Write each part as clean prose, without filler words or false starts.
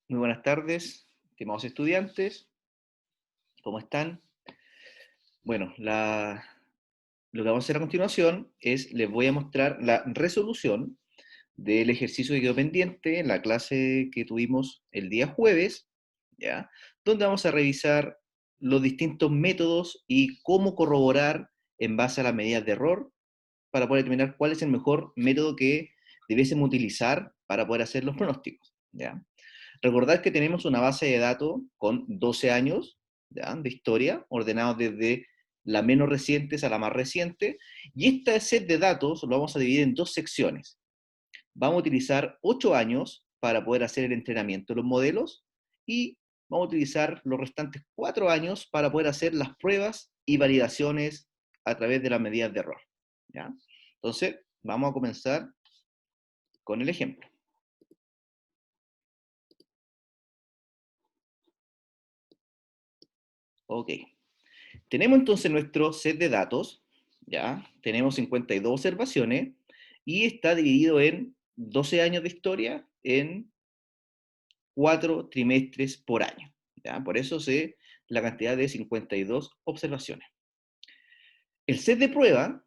Muy buenas tardes, estimados estudiantes, ¿cómo están? Bueno, lo que vamos a hacer a continuación es, les voy a mostrar la resolución del ejercicio que quedó pendiente en la clase que tuvimos el día jueves, ¿ya? Donde vamos a revisar los distintos métodos y cómo corroborar en base a las medidas de error para poder determinar cuál es el mejor método que debiésemos utilizar para poder hacer los pronósticos, ¿ya? Recordad que tenemos una base de datos con 12 años, ¿ya?, de historia, ordenados desde la menos recientes a la más reciente, y este set de datos lo vamos a dividir en dos secciones. Vamos a utilizar 8 años para poder hacer el entrenamiento de los modelos, y vamos a utilizar los restantes 4 años para poder hacer las pruebas y validaciones a través de las medidas de error, ¿ya? Entonces, vamos a comenzar con el ejemplo. Ok. Tenemos entonces nuestro set de datos, ¿ya? Tenemos 52 observaciones y está dividido en 12 años de historia en 4 trimestres por año, ¿ya? Por eso sé la cantidad de 52 observaciones. El set de prueba,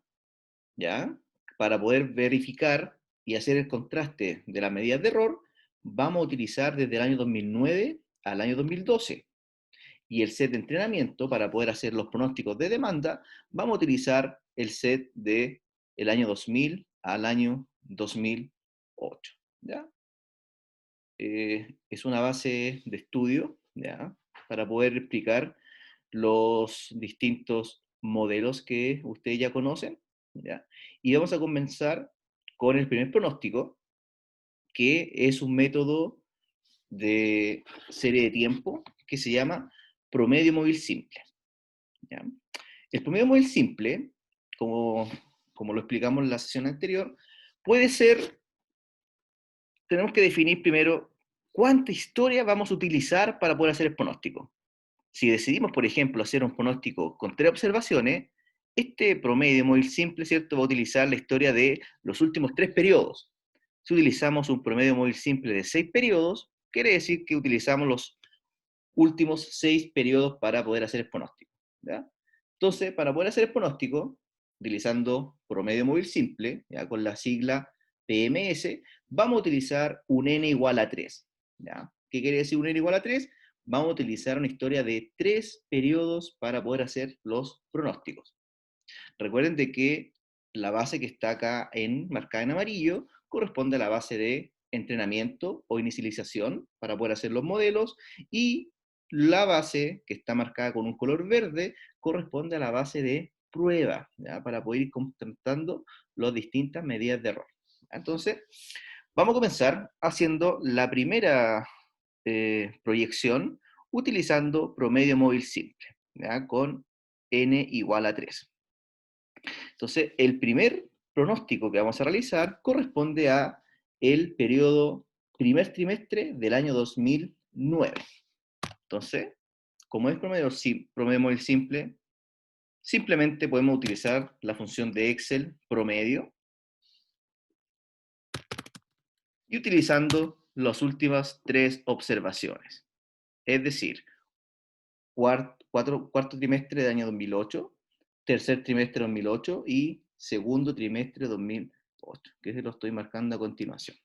¿ya?, para poder verificar y hacer el contraste de las medidas de error, vamos a utilizar desde el año 2009 al año 2012. Y el set de entrenamiento, para poder hacer los pronósticos de demanda, vamos a utilizar el set de el año 2000 al año 2008, ¿ya? Es una base de estudio, ¿ya?, para poder explicar los distintos modelos que ustedes ya conocen, ¿ya? Y vamos a comenzar con el primer pronóstico, que es un método de serie de tiempo que se llama promedio móvil simple, ¿ya? El promedio móvil simple, como lo explicamos en la sesión anterior, puede ser, tenemos que definir primero cuánta historia vamos a utilizar para poder hacer el pronóstico. Si decidimos, por ejemplo, hacer un pronóstico con 3 observaciones, este promedio móvil simple, ¿cierto?, va a utilizar la historia de los últimos 3 periodos. Si utilizamos un promedio móvil simple de 6 periodos, quiere decir que utilizamos los últimos 6 periodos para poder hacer el pronóstico, ¿ya? Entonces, para poder hacer el pronóstico, utilizando promedio móvil simple, ¿ya?, con la sigla PMS, vamos a utilizar un n igual a 3, ¿ya? ¿Qué quiere decir un n igual a 3? Vamos a utilizar una historia de 3 periodos para poder hacer los pronósticos. Recuerden de que la base que está acá marcada en amarillo corresponde a la base de entrenamiento o inicialización para poder hacer los modelos, y la base que está marcada con un color verde corresponde a la base de prueba, ¿ya?, para poder ir contrastando las distintas medidas de error. Entonces, vamos a comenzar haciendo la primera proyección utilizando promedio móvil simple, ¿ya?, con n igual a 3. Entonces, el primer pronóstico que vamos a realizar corresponde a el periodo primer trimestre del año 2009. Entonces, como es promedio móvil simple, simplemente podemos utilizar la función de Excel promedio y utilizando las últimas 3 observaciones. Es decir, cuarto trimestre del año 2008, tercer trimestre 2008 y segundo trimestre 2008, que se lo estoy marcando a continuación.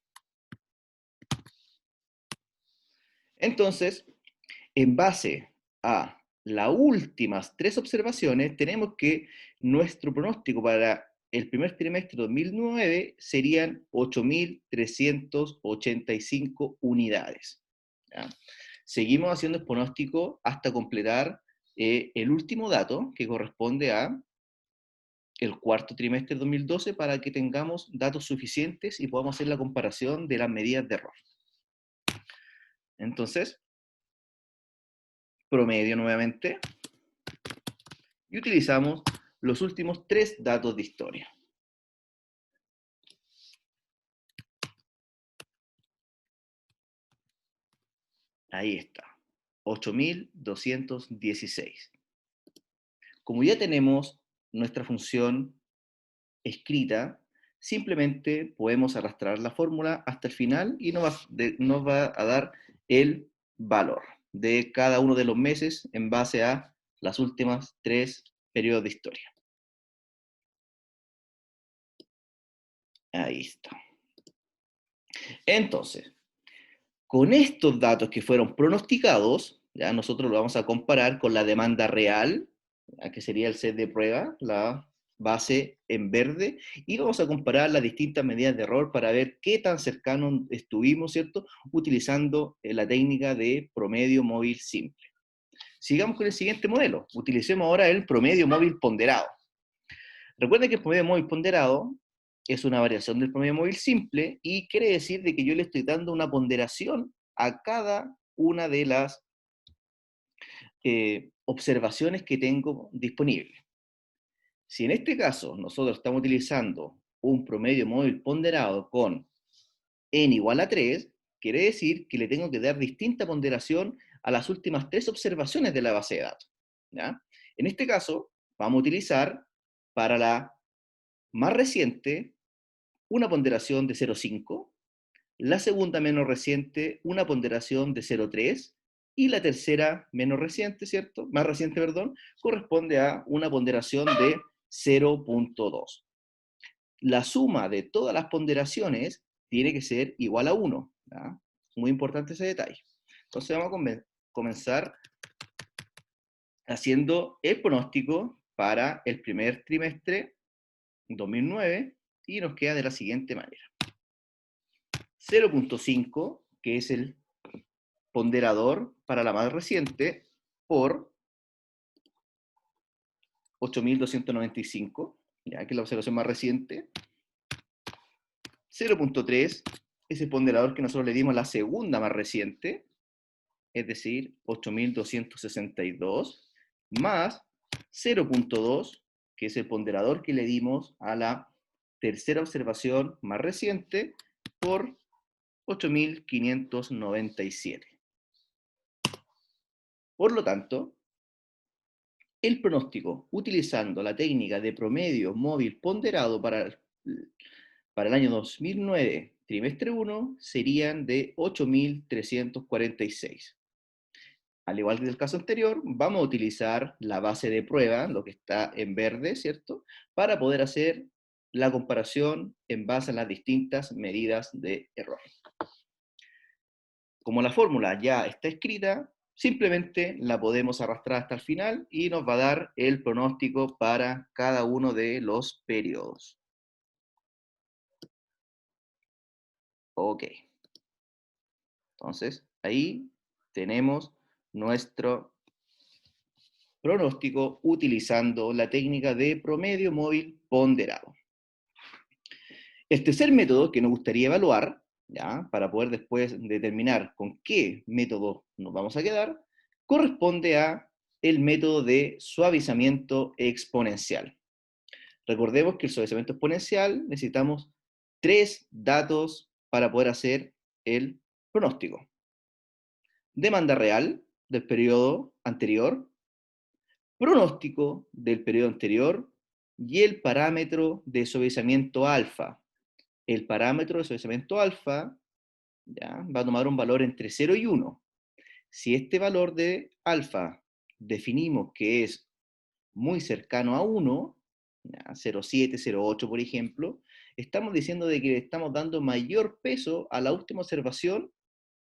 Entonces, en base a las últimas 3 observaciones, tenemos que nuestro pronóstico para el primer trimestre 2009 serían 8.385 unidades, ¿ya? Seguimos haciendo el pronóstico hasta completar el último dato, que corresponde a el cuarto trimestre de 2012, para que tengamos datos suficientes y podamos hacer la comparación de las medidas de error. Entonces, promedio nuevamente, y utilizamos los últimos 3 datos de historia. Ahí está, 8.216. Como ya tenemos nuestra función escrita, simplemente podemos arrastrar la fórmula hasta el final y nos va a dar el valor de cada uno de los meses en base a las últimas 3 periodos de historia. Ahí está. Entonces, con estos datos que fueron pronosticados, ya nosotros lo vamos a comparar con la demanda real, ya, que sería el set de prueba, la base en verde, y vamos a comparar las distintas medidas de error para ver qué tan cercanos estuvimos, ¿cierto?, utilizando la técnica de promedio móvil simple. Sigamos con el siguiente modelo. Utilicemos ahora el promedio móvil ponderado. Recuerden que el promedio móvil ponderado es una variación del promedio móvil simple y quiere decir de que yo le estoy dando una ponderación a cada una de las observaciones que tengo disponibles. Si en este caso nosotros estamos utilizando un promedio móvil ponderado con n igual a 3, quiere decir que le tengo que dar distinta ponderación a las últimas 3 observaciones de la base de datos, ¿ya? En este caso, vamos a utilizar para la más reciente una ponderación de 0,5, la segunda menos reciente una ponderación de 0,3 y la tercera menos reciente, ¿cierto? Más reciente, perdón, corresponde a una ponderación de 0,2. La suma de todas las ponderaciones tiene que ser igual a 1. ¿Ya? Muy importante ese detalle. Entonces vamos a comenzar haciendo el pronóstico para el primer trimestre 2009 y nos queda de la siguiente manera. 0,5, que es el ponderador para la más reciente, por 8.295, ya que es la observación más reciente. 0,3 es el ponderador que nosotros le dimos a la segunda más reciente, es decir, 8.262, más 0,2, que es el ponderador que le dimos a la tercera observación más reciente, por 8.597. Por lo tanto, el pronóstico utilizando la técnica de promedio móvil ponderado para el año 2009, trimestre 1, serían de 8.346. Al igual que el caso anterior, vamos a utilizar la base de prueba, lo que está en verde, ¿cierto?, para poder hacer la comparación en base a las distintas medidas de error. Como la fórmula ya está escrita, simplemente la podemos arrastrar hasta el final y nos va a dar el pronóstico para cada uno de los periodos. Ok. Entonces, ahí tenemos nuestro pronóstico utilizando la técnica de promedio móvil ponderado. El tercer método que nos gustaría evaluar, ¿ya?, para poder después determinar con qué método nos vamos a quedar, corresponde a el método de suavizamiento exponencial. Recordemos que el suavizamiento exponencial necesitamos 3 datos para poder hacer el pronóstico. Demanda real del periodo anterior, pronóstico del periodo anterior y el parámetro de suavizamiento alfa. El parámetro de suavizamiento alfa, ¿ya?, va a tomar un valor entre 0 y 1. Si este valor de alfa definimos que es muy cercano a 1, 0,7, 0,8 por ejemplo, estamos diciendo de que le estamos dando mayor peso a la última observación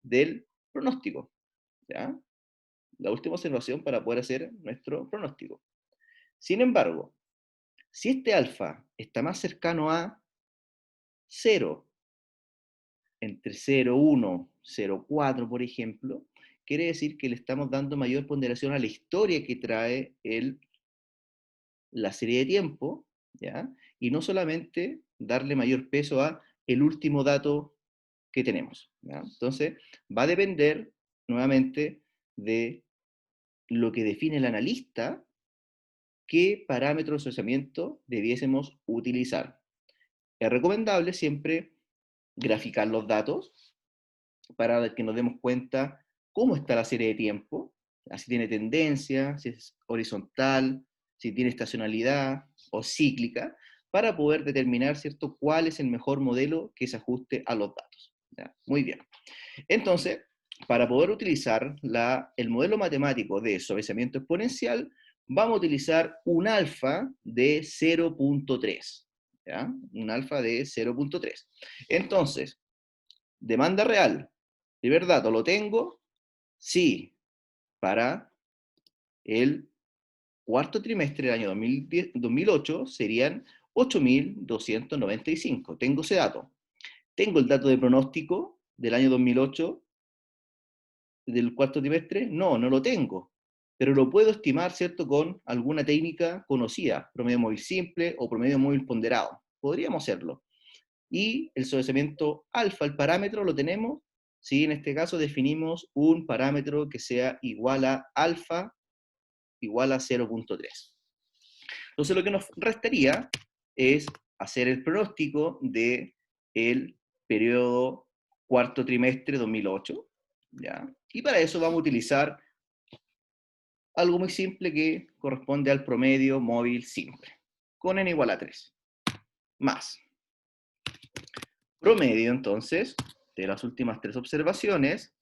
del pronóstico, ¿ya? La última observación para poder hacer nuestro pronóstico. Sin embargo, si este alfa está más cercano a 0, entre 0,1, 0,4 por ejemplo, quiere decir que le estamos dando mayor ponderación a la historia que trae la serie de tiempo, ¿ya?, y no solamente darle mayor peso a el último dato que tenemos, ¿ya? Entonces, va a depender nuevamente de lo que define el analista, qué parámetros de procesamiento debiésemos utilizar. Es recomendable siempre graficar los datos para que nos demos cuenta cómo está la serie de tiempo, si tiene tendencia, si es horizontal, si tiene estacionalidad o cíclica, para poder determinar, ¿cierto?, cuál es el mejor modelo que se ajuste a los datos, ¿ya? Muy bien. Entonces, para poder utilizar el modelo matemático de suavizamiento exponencial, vamos a utilizar un alfa de 0.3. ¿Ya? Un alfa de 0.3. Entonces, demanda real. Primer dato, ¿lo tengo? Sí, para el cuarto trimestre del año 2008 serían 8.295. Tengo ese dato. ¿Tengo el dato de pronóstico del año 2008 del cuarto trimestre? No, no lo tengo. Pero lo puedo estimar, ¿cierto?, con alguna técnica conocida, promedio móvil simple o promedio móvil ponderado. Podríamos hacerlo. Y el suavizamiento alfa, el parámetro, lo tenemos. Si en este caso definimos un parámetro que sea igual a alfa igual a 0.3. Entonces lo que nos restaría es hacer el pronóstico del periodo cuarto trimestre 2008, ¿ya? Y para eso vamos a utilizar algo muy simple que corresponde al promedio móvil simple, con n igual a 3, más promedio, entonces, de las últimas 3 observaciones,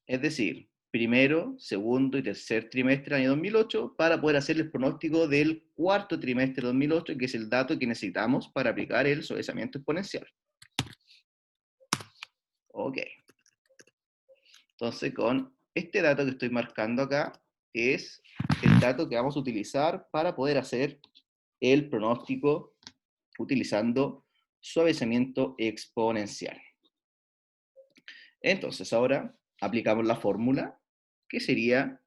es decir, primero, segundo y tercer trimestre del año 2008, para poder hacer el pronóstico del cuarto trimestre de 2008, que es el dato que necesitamos para aplicar el suavizamiento exponencial. Ok. Entonces, con este dato que estoy marcando acá, es el dato que vamos a utilizar para poder hacer el pronóstico utilizando suavizamiento exponencial. Entonces, ahora aplicamos la fórmula, que sería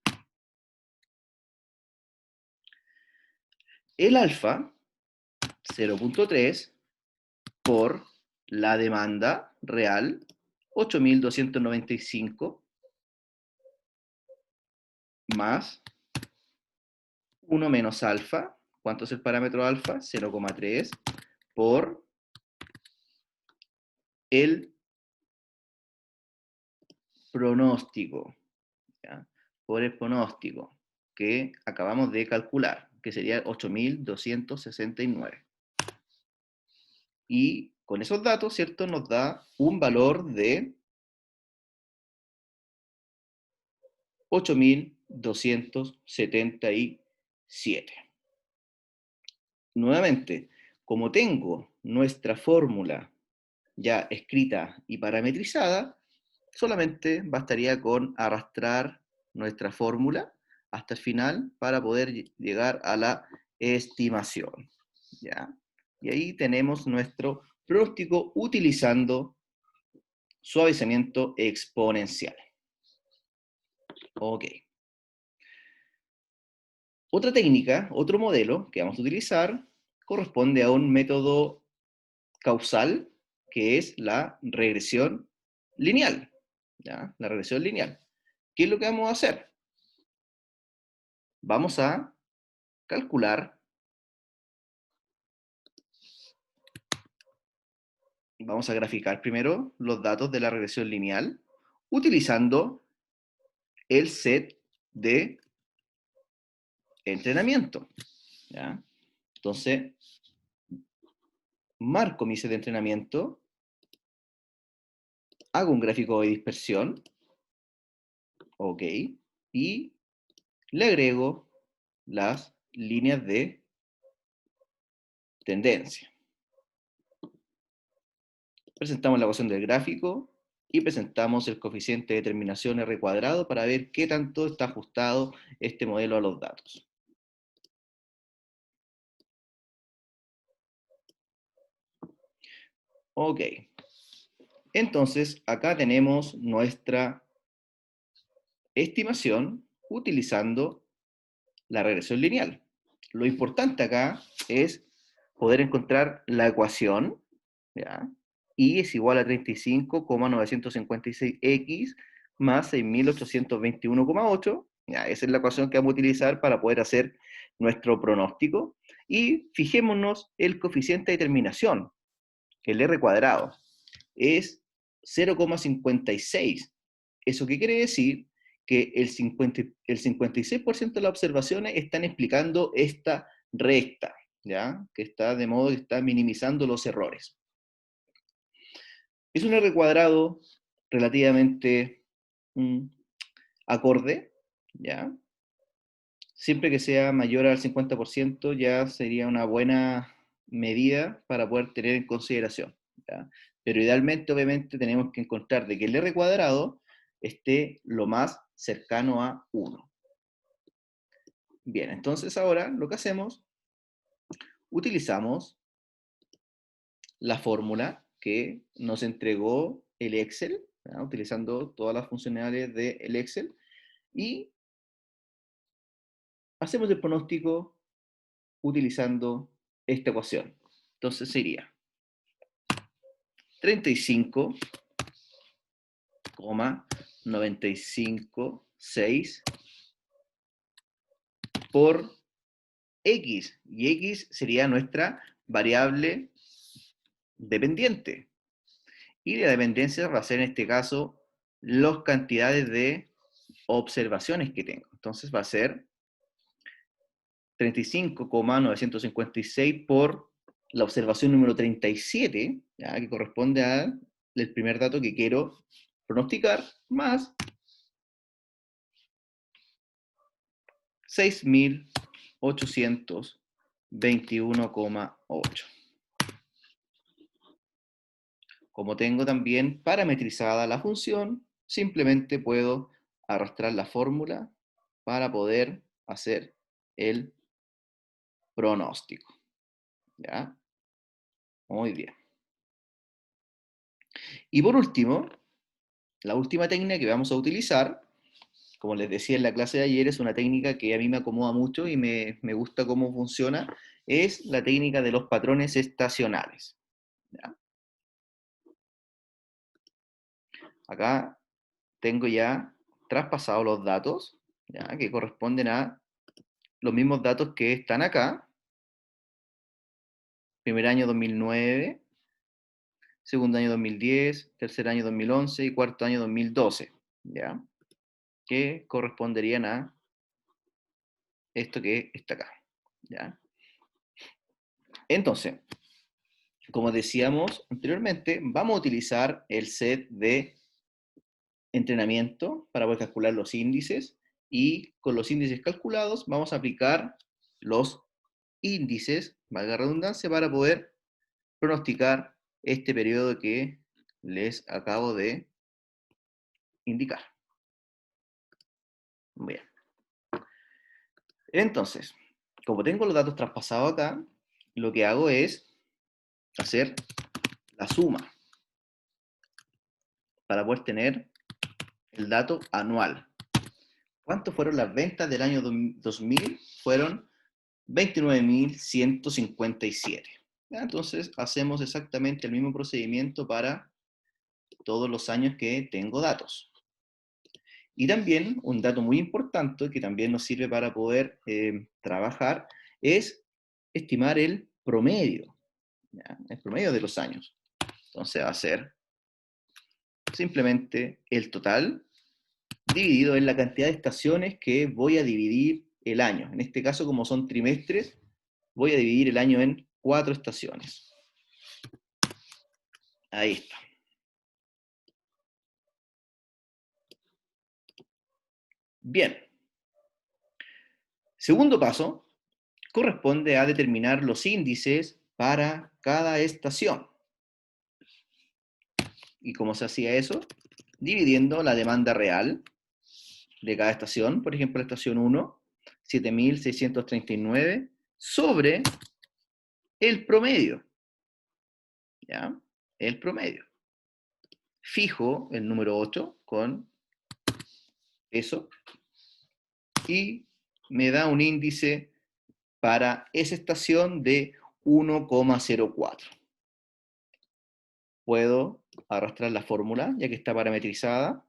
el alfa 0.3 por la demanda real 8.295 más 1 menos alfa. ¿Cuánto es el parámetro alfa? 0,3 por el pronóstico, ¿ya? Por el pronóstico que acabamos de calcular, que sería 8.269. Y con esos datos, ¿cierto?, nos da un valor de 8.277. Nuevamente, como tengo nuestra fórmula ya escrita y parametrizada, solamente bastaría con arrastrar nuestra fórmula hasta el final para poder llegar a la estimación, ¿ya? Y ahí tenemos nuestro pronóstico utilizando suavizamiento exponencial. Ok. Otra técnica, otro modelo que vamos a utilizar, corresponde a un método causal, que es la regresión lineal, ¿ya? La regresión lineal. ¿Qué es lo que vamos a hacer? Vamos a calcular, vamos a graficar primero los datos de la regresión lineal utilizando el set de entrenamiento, ¿ya? Entonces, marco mi set de entrenamiento, hago un gráfico de dispersión, ok, y le agrego las líneas de tendencia. Presentamos la ecuación del gráfico y presentamos el coeficiente de determinación R cuadrado para ver qué tanto está ajustado este modelo a los datos. Ok. Entonces, acá tenemos nuestra estimación utilizando la regresión lineal. Lo importante acá es poder encontrar la ecuación, ¿ya? Y es igual a 35,956x más 6.821,8. Ya, esa es la ecuación que vamos a utilizar para poder hacer nuestro pronóstico. Y fijémonos el coeficiente de determinación, el R cuadrado, es 0,56. ¿Eso qué quiere decir? Que el 56% de las observaciones están explicando esta recta, ¿ya? Que está de modo que está minimizando los errores. Es un R cuadrado relativamente acorde, ¿ya? Siempre que sea mayor al 50% ya sería una buena medida para poder tener en consideración, ¿ya? Pero idealmente, obviamente, tenemos que encontrar de que el R cuadrado esté lo más cercano a 1. Bien, entonces ahora lo que hacemos, utilizamos la fórmula que nos entregó el Excel, ¿ya? Utilizando todas las funcionalidades del Excel, y hacemos el pronóstico utilizando esta ecuación. Entonces sería 35,956 por X, y X sería nuestra variable dependiente. Y la dependencia va a ser en este caso las cantidades de observaciones que tengo. Entonces va a ser 35,956 por la observación número 37, ¿ya? Que corresponde al primer dato que quiero pronosticar, más 6.821,8. Como tengo también parametrizada la función, simplemente puedo arrastrar la fórmula para poder hacer el pronóstico. ¿Ya? Muy bien. Y por último, la última técnica que vamos a utilizar, como les decía en la clase de ayer, es una técnica que a mí me acomoda mucho y me gusta cómo funciona, es la técnica de los patrones estacionales. ¿Ya? Acá tengo ya traspasados los datos, ¿ya? Que corresponden a los mismos datos que están acá. Primer año 2009, segundo año 2010, tercer año 2011 y cuarto año 2012, ¿ya? Que corresponderían a esto que está acá, ¿ya? Entonces, como decíamos anteriormente, vamos a utilizar el set de entrenamiento para poder calcular los índices, y con los índices calculados vamos a aplicar los índices, valga la redundancia, para poder pronosticar este periodo que les acabo de indicar. Bien. Entonces, como tengo los datos traspasados acá, lo que hago es hacer la suma para poder tener el dato anual. ¿Cuánto fueron las ventas del año 2000? Fueron 29.157. Entonces, hacemos exactamente el mismo procedimiento para todos los años que tengo datos. Y también, un dato muy importante que también nos sirve para poder trabajar, es estimar el promedio, ¿ya? El promedio de los años. Entonces va a ser simplemente el total dividido en la cantidad de estaciones que voy a dividir el año. En este caso, como son trimestres, voy a dividir el año en 4 estaciones. Ahí está. Bien. Segundo paso corresponde a determinar los índices para cada estación. ¿Y cómo se hacía eso? Dividiendo la demanda real de cada estación, por ejemplo, la estación 1, 7.639, sobre el promedio, ¿ya? El promedio. Fijo el número 8 con eso y me da un índice para esa estación de 1,04. Puedo arrastrar la fórmula, ya que está parametrizada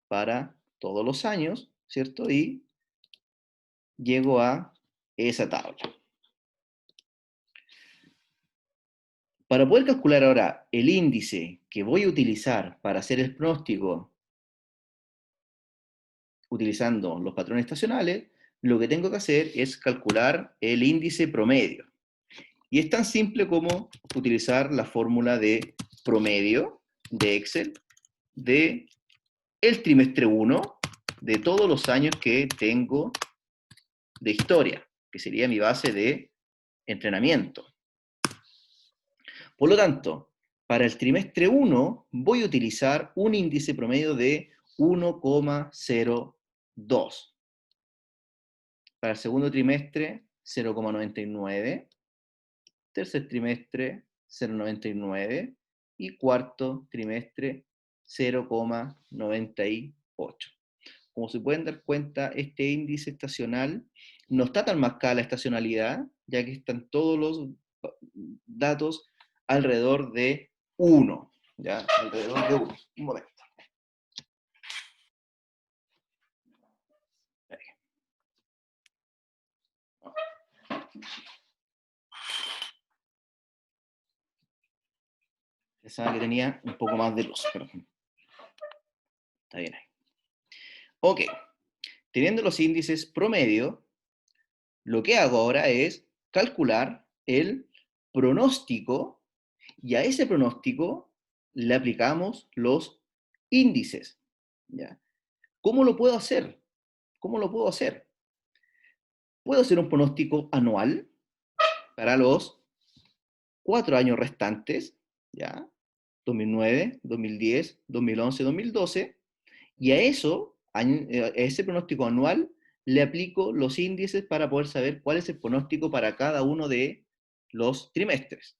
para todos los años, ¿cierto? Y llego a esa tabla. Para poder calcular ahora el índice que voy a utilizar para hacer el pronóstico utilizando los patrones estacionales, lo que tengo que hacer es calcular el índice promedio. Y es tan simple como utilizar la fórmula de promedio de Excel, de el trimestre 1 de todos los años que tengo de historia, que sería mi base de entrenamiento. Por lo tanto, para el trimestre 1 voy a utilizar un índice promedio de 1,02. Para el segundo trimestre, 0,99. Tercer trimestre, 0,99. Y cuarto trimestre, 0,98. Como se pueden dar cuenta, este índice estacional no está tan marcada la estacionalidad, ya que están todos los datos alrededor de 1. ¿Ya? Alrededor de 1. Un momento. Pensaba que tenía un poco más de luz, pero está bien ahí. Ok. Teniendo los índices promedio, lo que hago ahora es calcular el pronóstico y a ese pronóstico le aplicamos los índices. ¿Ya? ¿Cómo lo puedo hacer? ¿Cómo lo puedo hacer? Puedo hacer un pronóstico anual para los 4 años restantes, ¿ya? 2009, 2010, 2011, 2012, y a eso, a ese pronóstico anual, le aplico los índices para poder saber cuál es el pronóstico para cada uno de los trimestres.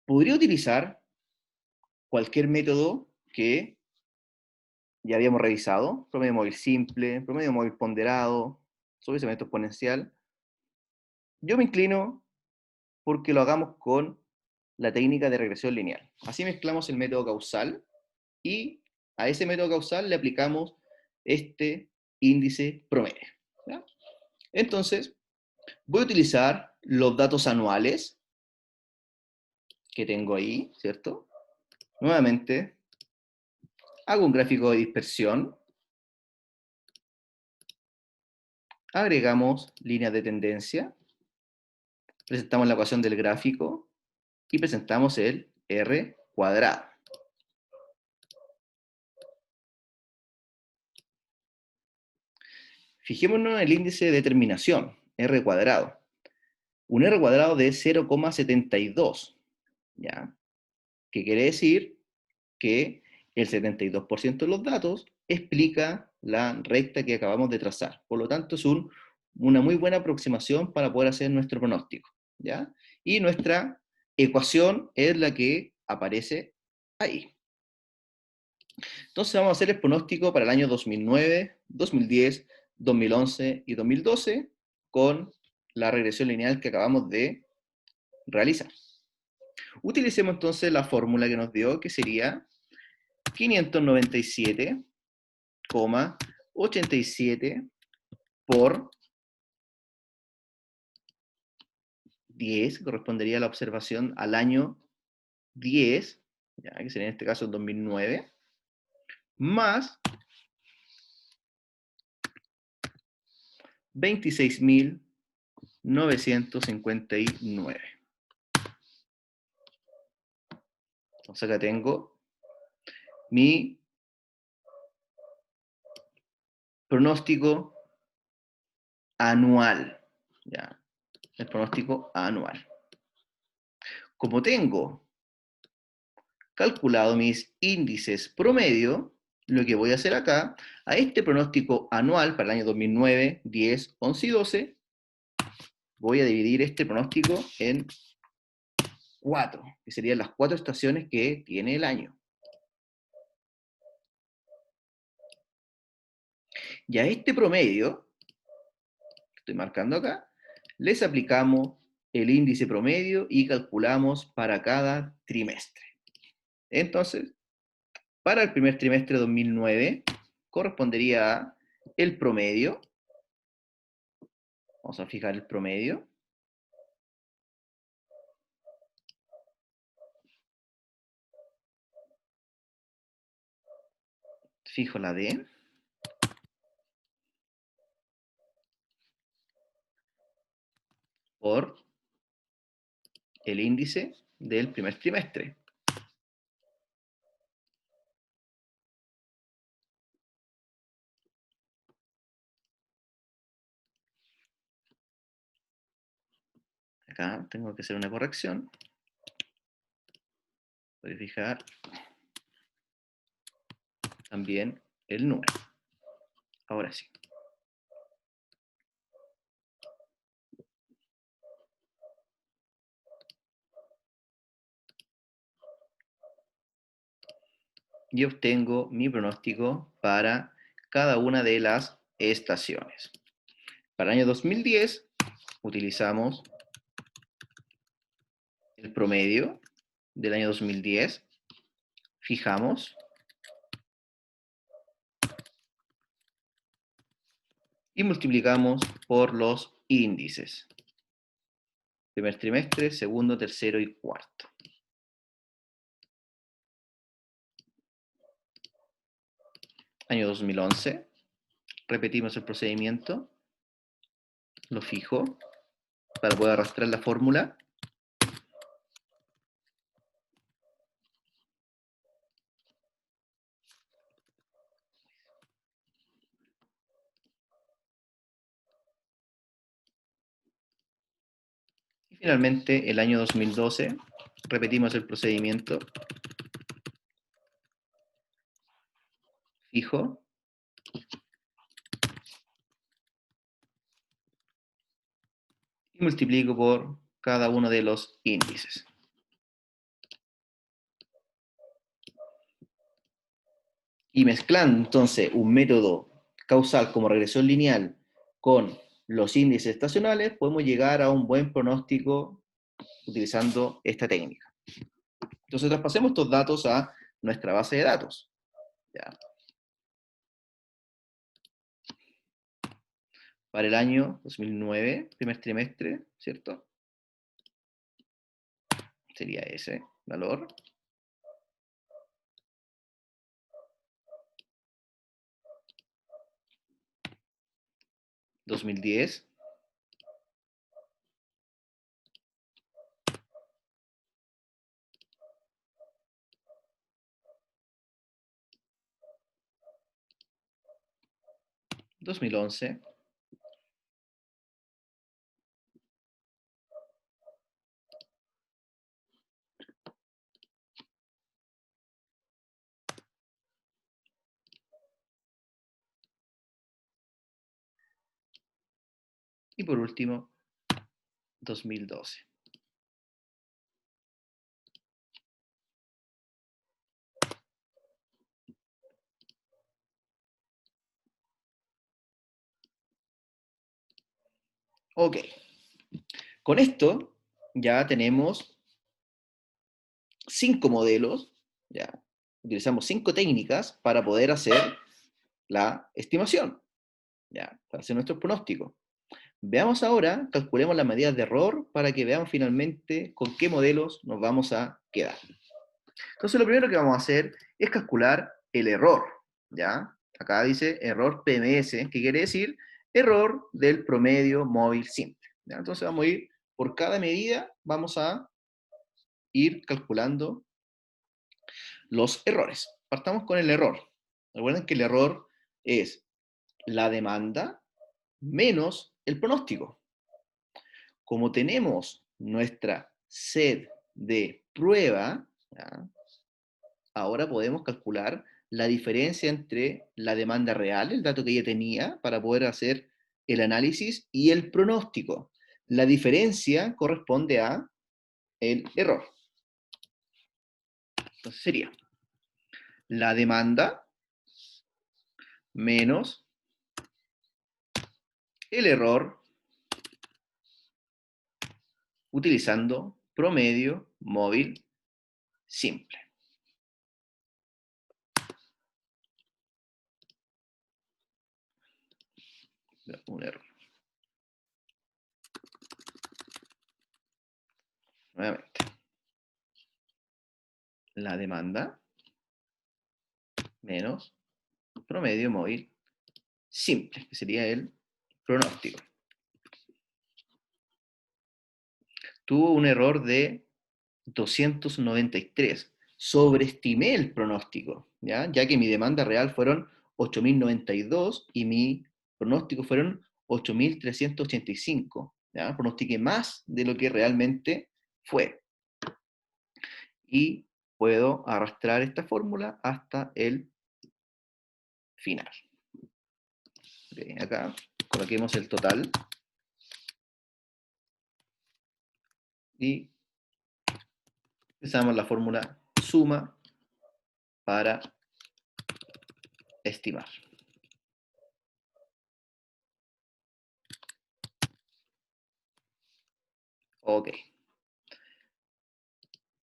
Podría utilizar cualquier método que ya habíamos revisado, promedio móvil simple, promedio móvil ponderado, suavizamiento exponencial. Yo me inclino porque lo hagamos con la técnica de regresión lineal. Así mezclamos el método causal y a ese método causal le aplicamos este índice promedio. ¿Ya? Entonces, voy a utilizar los datos anuales que tengo ahí, ¿cierto? Nuevamente, hago un gráfico de dispersión, agregamos líneas de tendencia, presentamos la ecuación del gráfico y presentamos el R cuadrado. Fijémonos en el índice de determinación, R cuadrado. Un R cuadrado de 0,72, ¿ya? ¿Qué quiere decir? Que el 72% de los datos explica la recta que acabamos de trazar. Por lo tanto, es una muy buena aproximación para poder hacer nuestro pronóstico, ¿ya? Y nuestra ecuación es la que aparece ahí. Entonces vamos a hacer el pronóstico para el año 2009, 2010, 2011 y 2012 con la regresión lineal que acabamos de realizar. Utilicemos entonces la fórmula que nos dio, que sería 597,87 por 10, correspondería a la observación al año 10, ya, que sería en este caso el 2009, más 26.959. Entonces acá tengo mi pronóstico anual. ¿Ya? El pronóstico anual. Como tengo calculado mis índices promedio, lo que voy a hacer acá, a este pronóstico anual para el año 2009, 10, 11 y 12, voy a dividir este pronóstico en 4, que serían las 4 estaciones que tiene el año. Y a este promedio, que estoy marcando acá, les aplicamos el índice promedio y calculamos para cada trimestre. Entonces, para el primer trimestre de 2009, correspondería a el promedio. Vamos a fijar el promedio. Fijo la D. Por el índice del primer trimestre. Acá tengo que hacer una corrección. Voy a fijar también el número. Ahora sí. Y obtengo mi pronóstico para cada una de las estaciones. Para el año 2010 utilizamos el promedio del año 2010, fijamos y multiplicamos por los índices. Primer trimestre, segundo, tercero y cuarto. Año 2011, repetimos el procedimiento, lo fijo para poder arrastrar la fórmula. Y finalmente, el año 2012, repetimos el procedimiento, fijo, y multiplico por cada uno de los índices. Y mezclando entonces un método causal como regresión lineal con los índices estacionales, podemos llegar a un buen pronóstico utilizando esta técnica. Entonces traspasemos estos datos a nuestra base de datos. ¿Ya? Para el año 2009, primer trimestre, ¿cierto? Sería ese valor. 2010. 2011. Y por último, 2012. Ok. Con esto ya tenemos 5 modelos, ya. Utilizamos 5 técnicas para poder hacer la estimación, ya, para hacer nuestro pronóstico. Veamos ahora, calculemos las medidas de error para que veamos finalmente con qué modelos nos vamos a quedar. Entonces lo primero que vamos a hacer es calcular el error, ¿ya? Acá dice error PMS, que quiere decir error del promedio móvil simple, ¿ya? Entonces vamos a ir por cada medida, vamos a ir calculando los errores. Partamos con el error. Recuerden que el error es la demanda menos el pronóstico. Como tenemos nuestra sed de prueba, ¿ya? Ahora podemos calcular la diferencia entre la demanda real, el dato que ella tenía, para poder hacer el análisis, y el pronóstico. La diferencia corresponde a el error. Entonces sería la demanda menos el error utilizando promedio móvil simple. Un error. Nuevamente. La demanda menos promedio móvil simple, que sería el pronóstico. Tuvo un error de 293. Sobreestimé el pronóstico, ya que mi demanda real fueron 8.092 y mi pronóstico fueron 8.385. ¿ya? Pronostiqué más de lo que realmente fue. Y puedo arrastrar esta fórmula hasta el final. Okay, acá coloquemos el total y usamos la fórmula suma para estimar. Ok.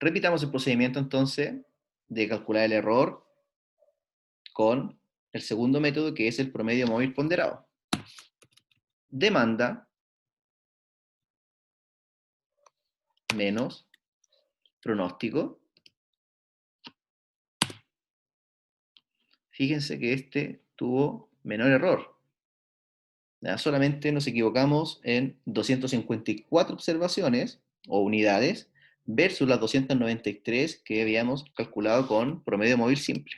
Repitamos el procedimiento entonces de calcular el error con el segundo método, que es el promedio móvil ponderado. Demanda menos pronóstico. Fíjense que este tuvo menor error. ¿Ya? Solamente nos equivocamos en 254 observaciones o unidades versus las 293 que habíamos calculado con promedio móvil simple.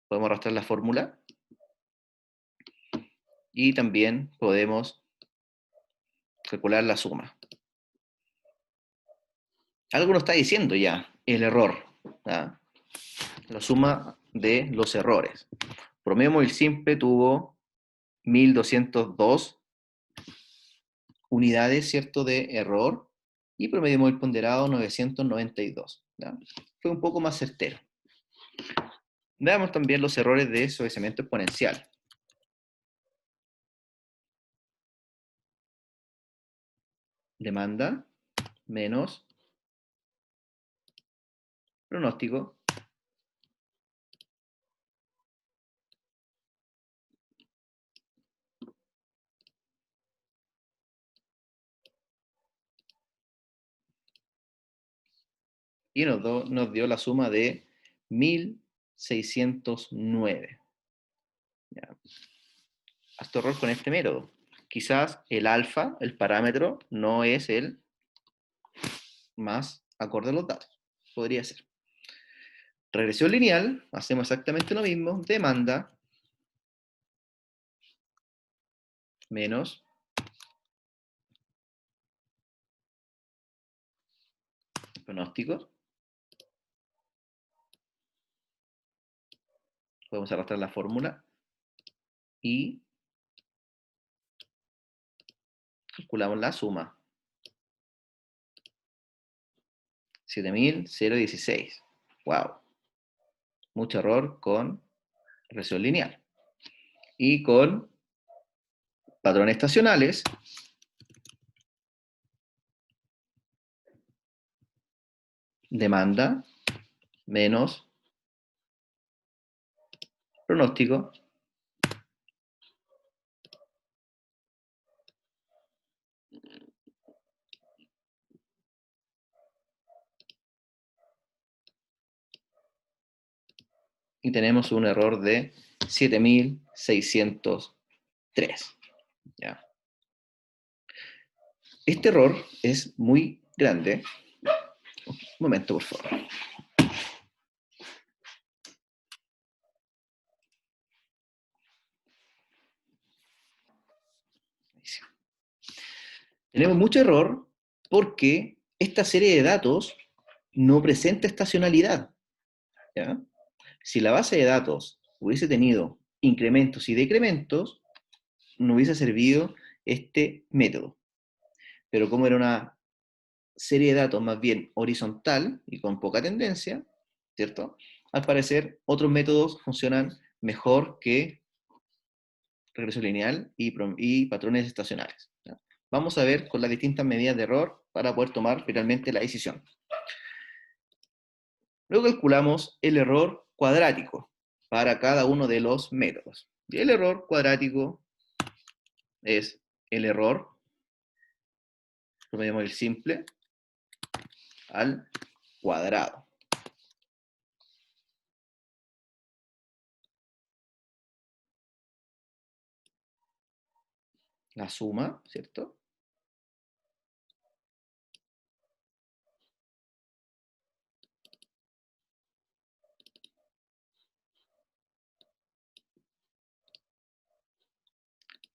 Podemos arrastrar la fórmula y también podemos calcular la suma. Algo nos está diciendo ya el error, ¿ya? La suma de los errores. Promedio móvil simple tuvo 1202 unidades, ¿cierto?, de error, y promedio móvil ponderado 992. ¿Ya? Fue un poco más certero. Veamos también los errores de suavizamiento exponencial. Demanda menos pronóstico y nos dio la suma de 1609. ¿Ya? Haz error con este método. Quizás el alfa, el parámetro, no es el más acorde a los datos. Podría ser. Regresión lineal, hacemos exactamente lo mismo. Demanda menos pronóstico. Podemos arrastrar la fórmula y calculamos la suma. 7016. Wow. Mucho error con regresión lineal. Y con patrones estacionales, demanda menos pronóstico y tenemos un error de 7603. ¿Ya? Este error es muy grande. Un momento, por favor. Tenemos mucho error porque esta serie de datos no presenta estacionalidad. ¿Ya? Si la base de datos hubiese tenido incrementos y decrementos, no hubiese servido este método. Pero como era una serie de datos más bien horizontal y con poca tendencia, ¿cierto? Al parecer, otros métodos funcionan mejor que regresión lineal y patrones estacionales. ¿Ya? Vamos a ver con las distintas medidas de error para poder tomar finalmente la decisión. Luego calculamos el error cuadrático para cada uno de los métodos. Y el error cuadrático es el error, promedio móvil simple, al cuadrado. La suma, ¿cierto?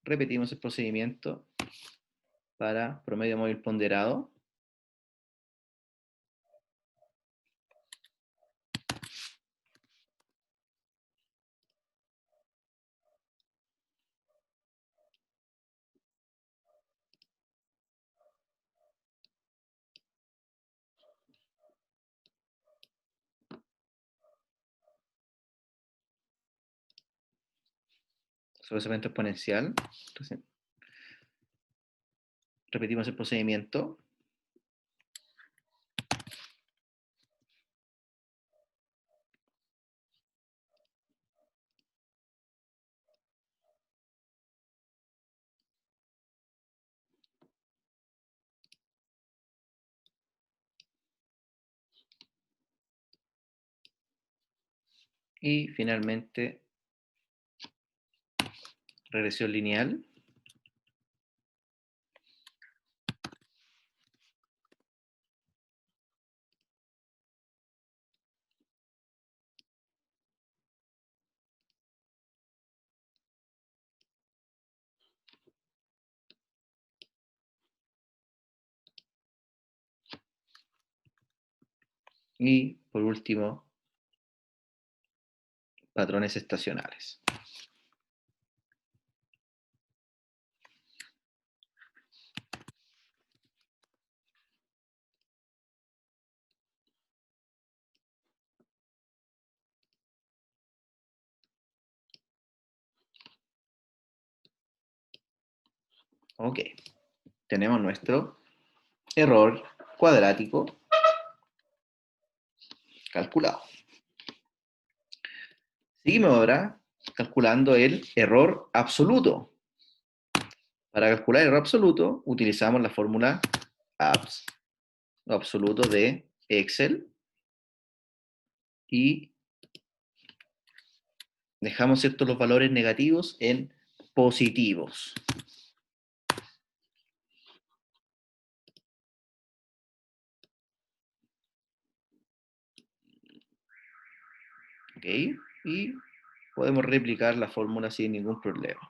repetimos el procedimiento para promedio móvil ponderado. Sobresalimiento exponencial. Entonces, repetimos el procedimiento. Y finalmente, regresión lineal. Y por último, patrones estacionales. Ok, tenemos nuestro error cuadrático calculado. Seguimos ahora calculando el error absoluto. Para calcular el error absoluto, utilizamos la fórmula absoluto de Excel y dejamos los valores negativos en positivos. ¿Ok? Y podemos replicar la fórmula sin ningún problema.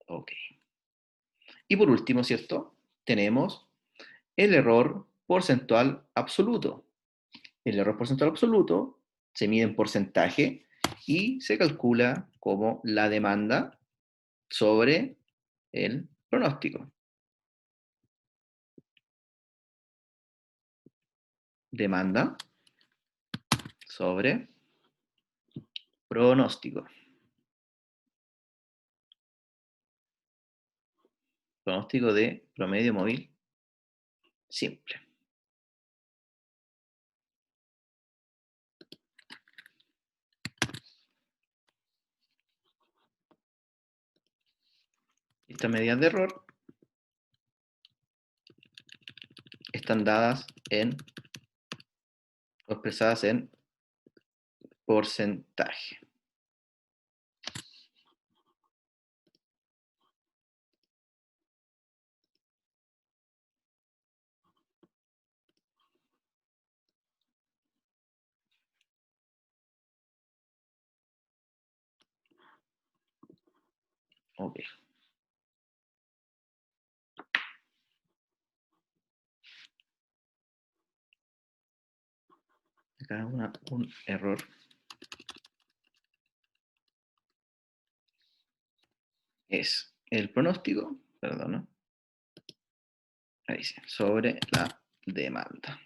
Ok. Y por último, ¿cierto? Tenemos el error porcentual absoluto. El error porcentual absoluto se mide en porcentaje y se calcula como la demanda sobre el pronóstico. Demanda sobre pronóstico. Pronóstico de promedio móvil simple. Estas medidas de error están dadas o expresadas en porcentaje. Ok. Acá un error. Es el pronóstico, perdón, ahí sí, sobre la demanda.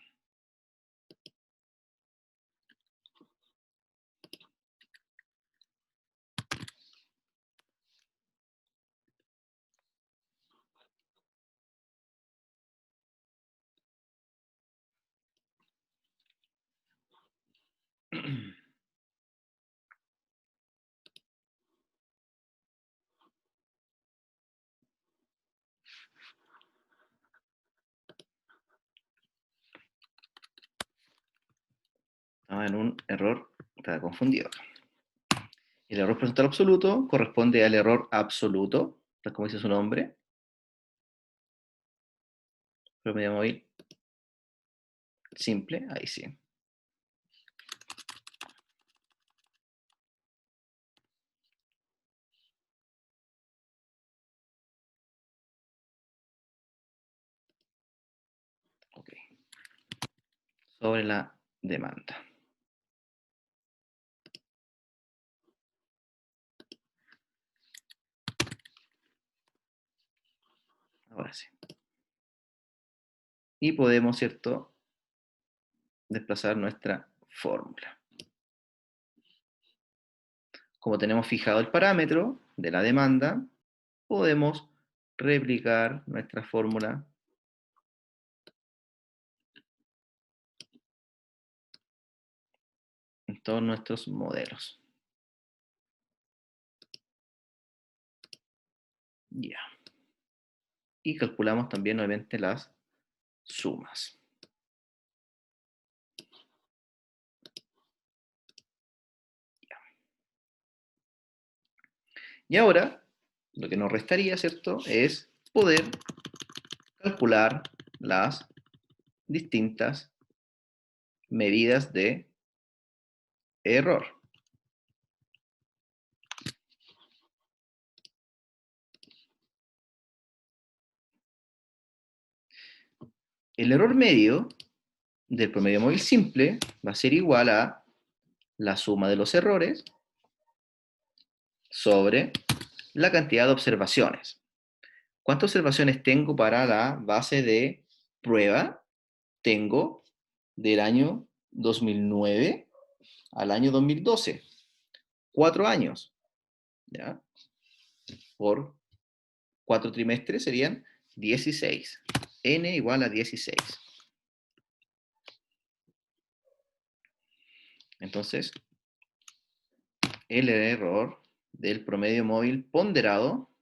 Estaba en un error, estaba confundido. El error porcentual absoluto corresponde al error absoluto, tal como dice su nombre. Promedio móvil simple, ahí sí. Ok. Sobre la demanda. Ahora sí. Y podemos, ¿cierto?, desplazar nuestra fórmula. Como tenemos fijado el parámetro de la demanda, podemos replicar nuestra fórmula en todos nuestros modelos. Ya. Y calculamos también nuevamente las sumas. Y ahora, lo que nos restaría, ¿cierto?, es poder calcular las distintas medidas de error. El error medio del promedio móvil simple va a ser igual a la suma de los errores sobre la cantidad de observaciones. ¿Cuántas observaciones tengo para la base de prueba? Tengo del año 2009 al año 2012. 4 años. ¿Ya? Por 4 trimestres serían 16. N igual a 16. Entonces, el error del promedio móvil ponderado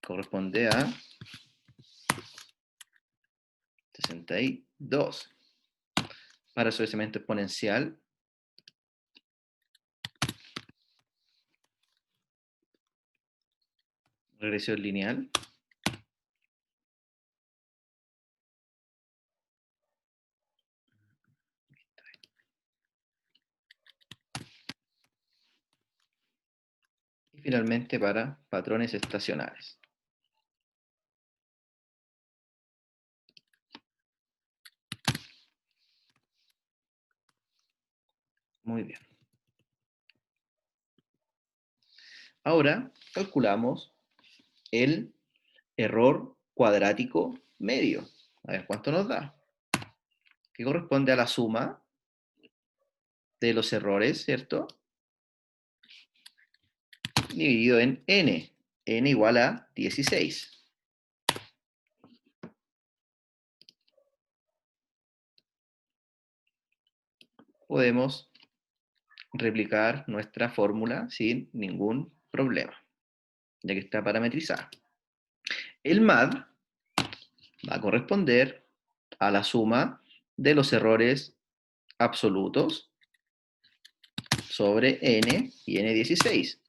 corresponde a 62. Para su crecimiento exponencial, regresión lineal, y finalmente para patrones estacionales. Muy bien. Ahora calculamos el error cuadrático medio. A ver cuánto nos da. Que corresponde a la suma de los errores, ¿cierto? Dividido en n. N igual a 16. Podemos replicar nuestra fórmula sin ningún problema, ya que está parametrizada. El MAD va a corresponder a la suma de los errores absolutos sobre n y n16.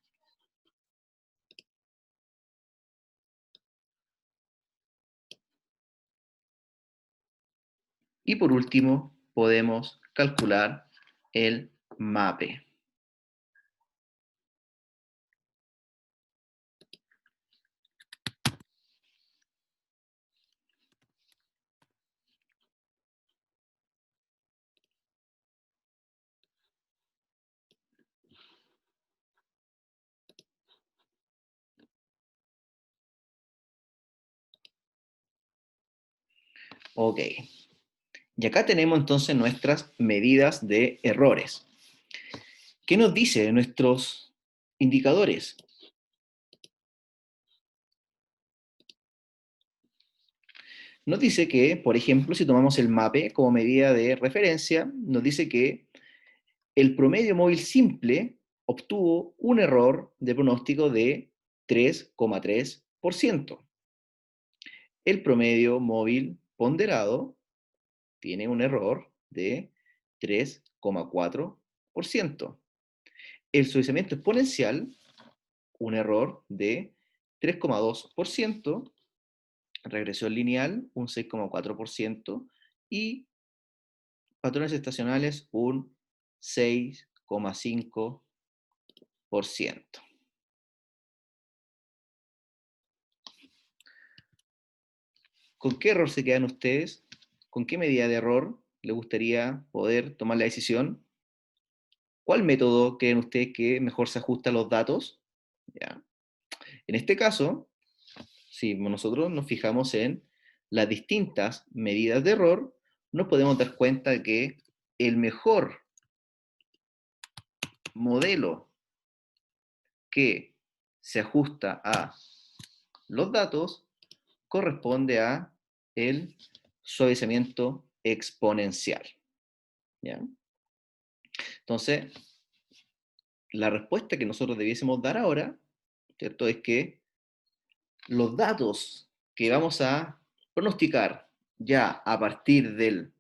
Y por último, podemos calcular el MAPE. Ok. Y acá tenemos entonces nuestras medidas de errores. ¿Qué nos dice de nuestros indicadores? Nos dice que, por ejemplo, si tomamos el MAPE como medida de referencia, nos dice que el promedio móvil simple obtuvo un error de pronóstico de 3,3%. El promedio móvil ponderado tiene un error de 6,4%. El suavizamiento exponencial, un error de 3,2%, regresión lineal, un 6,4%, y patrones estacionales, un 6,5%. ¿Con qué error se quedan ustedes? ¿Con qué medida de error les gustaría poder tomar la decisión? ¿Cuál método creen ustedes que mejor se ajusta a los datos? ¿Ya? En este caso, si nosotros nos fijamos en las distintas medidas de error, nos podemos dar cuenta de que el mejor modelo que se ajusta a los datos corresponde a el suavizamiento exponencial. ¿Ya? Entonces, la respuesta que nosotros debiésemos dar ahora, ¿cierto?, es que los datos que vamos a pronosticar ya a partir del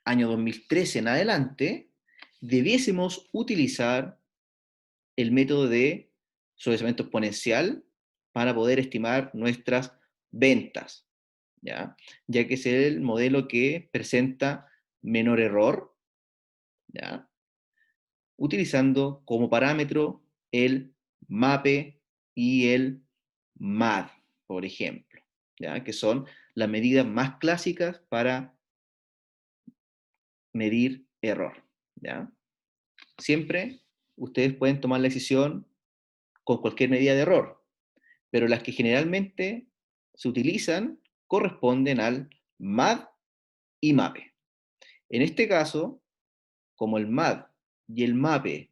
año 2013 en adelante, debiésemos utilizar el método de suavizamiento exponencial para poder estimar nuestras ventas, ya que es el modelo que presenta menor error, ¿ya?, utilizando como parámetro el MAPE y el MAD, por ejemplo, ¿ya?, que son las medidas más clásicas para medir error, ¿ya? Siempre ustedes pueden tomar la decisión con cualquier medida de error, pero las que generalmente se utilizan corresponden al MAD y MAPE. En este caso, como el MAD y el MAPE,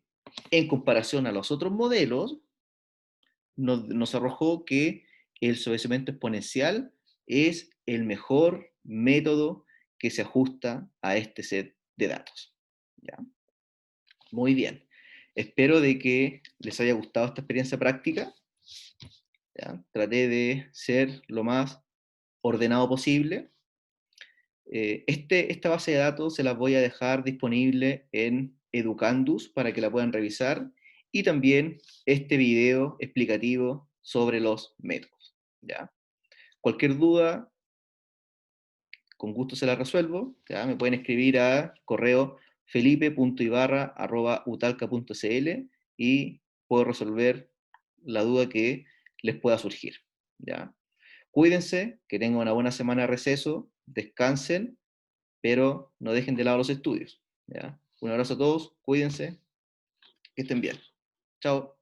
en comparación a los otros modelos, nos arrojó que el suavizamiento exponencial es el mejor método que se ajusta a este set de datos. ¿Ya? Muy bien. Espero de que les haya gustado esta experiencia práctica. ¿Ya? Traté de ser lo más ordenado posible. Esta base de datos se las voy a dejar disponible en Educandus para que la puedan revisar, y también este video explicativo sobre los métodos. ¿Ya? Cualquier duda, con gusto se la resuelvo. ¿Ya? Me pueden escribir a correo felipe.ibarra@utalca.cl y puedo resolver la duda que les pueda surgir. ¿Ya? Cuídense, que tengan una buena semana de receso, descansen, pero no dejen de lado los estudios. ¿Ya? Un abrazo a todos, cuídense, que estén bien. Chao.